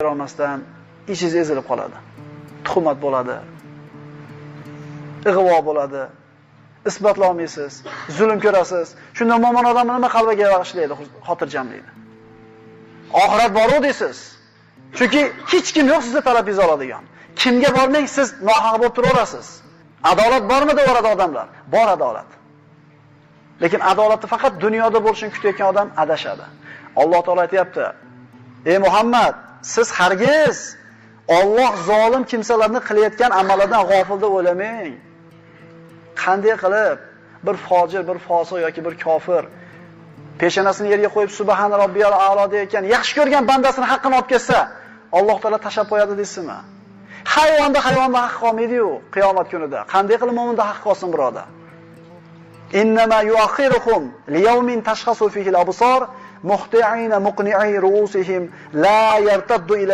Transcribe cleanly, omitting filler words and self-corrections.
olmasdan ichingiz ezilib qoladi. Tuhmat bo'ladi. Ig'vo bo'ladi. Isbotlay olmaysiz, zulm ko'rasiz. Shunda mo'min odam nima qalbiga bag'ishlaydi, xotirjamlikni. Oxirat bor-ku deysiz. Chunki hech kim yo'q sizga talabingizni oladigan. Kimga bormang siz nohaq bo'lib turaverasiz. Adolat bormi deyoradi odamlar? Bor adolat. Lekin adolatni faqat dunyoda bo'lishini kutayotgan odam adashadi. Alloh taolo aytayapti: "Ey Muhammad, siz hargiz Alloh zolim kimsalarni qilayotgan amallardan g'ofil deb o'ylamang. Qanday qilib bir fojir, bir fosiq yoki bir kofir peshonasini yerga qo'yib subhana robbiyal a'lo deyotgan yaxshi ko'rgan bandasini haqqini olib kelsa, Alloh taolo tashab qo'yadi deysizmi? Hayvonda haq qolmaydi-yu qiyomat kunida. Qanday qilib mo'minda haq qolsin, birodar? Innama yu'akhiruhum liyawmin tashkhasu fihi al-absar muhti'ina muqni'i ru'usihim la yartaddu ila